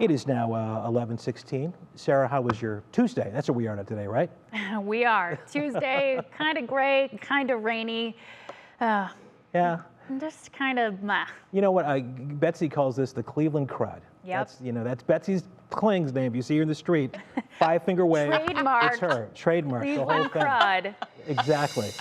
It is now 11:16. Sarah, how was your Tuesday? That's what we are on today, right? We are. Tuesday, kind of gray, kind of rainy. Yeah. Just kind of meh. You know what? Betsy calls this the Cleveland crud. Yep. That's Betsy Kling's name. You see her in the street, five-finger wave. Trademark. It's her. Trademark. The whole Cleveland thing. crud. Exactly.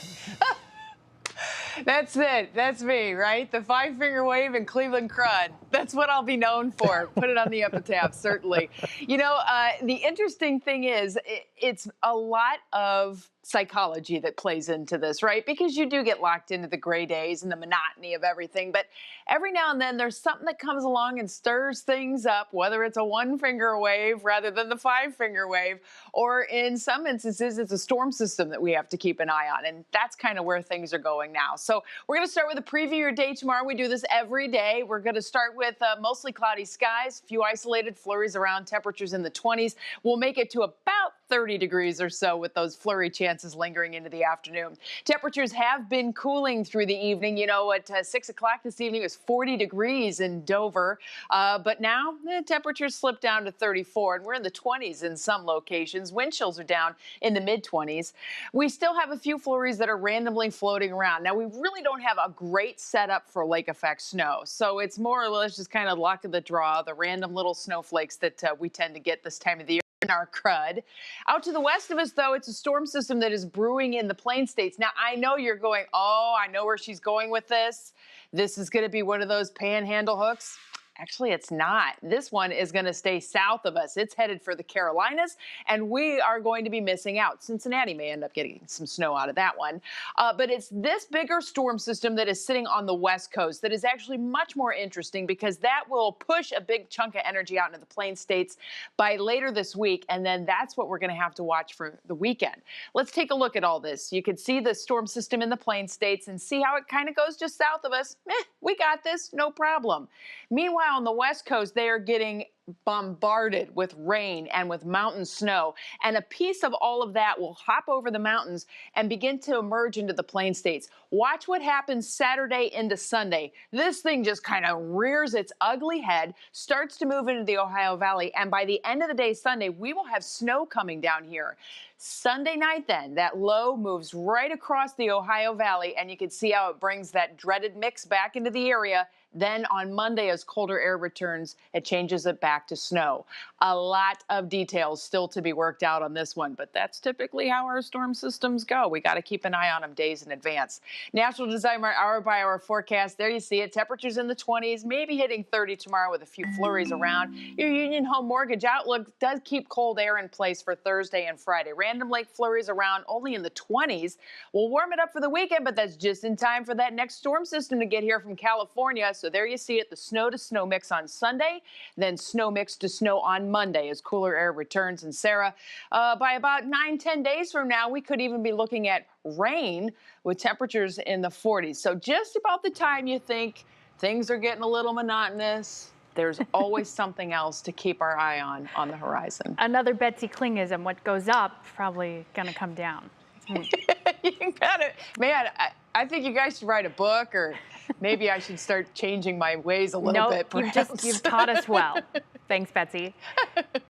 That's it. That's me, right? The five-finger wave and Cleveland crud. That's what I'll be known for. Put it on the epitaph, certainly. You know, the interesting thing is it's a lot of psychology that plays into this, right? Because you do get locked into the gray days and the monotony of everything. But every now and then there's something that comes along and stirs things up, whether it's a one-finger wave rather than the five-finger wave, or in some instances, it's a storm system that we have to keep an eye on. And that's kind of where things are going now. So we're going to start with a preview of your day tomorrow. We do this every day. We're going to start with mostly cloudy skies, a few isolated flurries around, temperatures in the 20s. We'll make it to about 30 degrees or so with those flurry chances lingering into the afternoon. Temperatures have been cooling through the evening. You know, at 6 o'clock this evening, it was 40 degrees in Dover. But now the temperatures slipped down to 34, and we're in the 20s in some locations. Wind chills are down in the mid-20s. We still have a few flurries that are randomly floating around. Now, we really don't have a great setup for lake effect snow. So it's more or less just kind of luck of the draw, the random little snowflakes that we tend to get this time of the year in our crud. Out to the west of us, though, it's a storm system that is brewing in the Plain States. Now, I know you're going, oh, I know where she's going with this. This is going to be one of those panhandle hooks. Actually, it's not. This one is going to stay south of us. It's headed for the Carolinas, and we are going to be missing out. Cincinnati may end up getting some snow out of that one. But it's this bigger storm system that is sitting on the west coast that is actually much more interesting because that will push a big chunk of energy out into the Plain States by later this week, and then that's what we're going to have to watch for the weekend. Let's take a look at all this. You can see the storm system in the Plain States and see how it kind of goes just south of us. We got this, no problem. Meanwhile, on the west coast, they are getting bombarded with rain and with mountain snow. And a piece of all of that will hop over the mountains and begin to emerge into the Plain States. Watch what happens Saturday into Sunday. This thing just kind of rears its ugly head, starts to move into the Ohio Valley, and by the end of the day Sunday, we will have snow coming down here. Sunday night then, that low moves right across the Ohio Valley, and you can see how it brings that dreaded mix back into the area. Then on Monday, as colder air returns, it changes it back to snow. A lot of details still to be worked out on this one, but that's typically how our storm systems go. We got to keep an eye on them days in advance. National Design hour-by-hour forecast. There you see it. Temperatures in the 20s, maybe hitting 30 tomorrow with a few flurries around. Your Union Home Mortgage outlook does keep cold air in place for Thursday and Friday. Random lake flurries around only in the 20s. We'll warm it up for the weekend, but that's just in time for that next storm system to get here from California. So there you see it, the snow to snow mix on Sunday, then snow mix to snow on Monday as cooler air returns. And Sarah, by about 9-10 days from now, we could even be looking at rain with temperatures in the 40s. So just about the time you think things are getting a little monotonous, there's always something else to keep our eye on the horizon. Another Betsy Klingism. What goes up probably going to come down. You got it. Man, I think you guys should write a book, or maybe I should start changing my ways a little bit, perhaps. You've taught us well. Thanks, Betsy.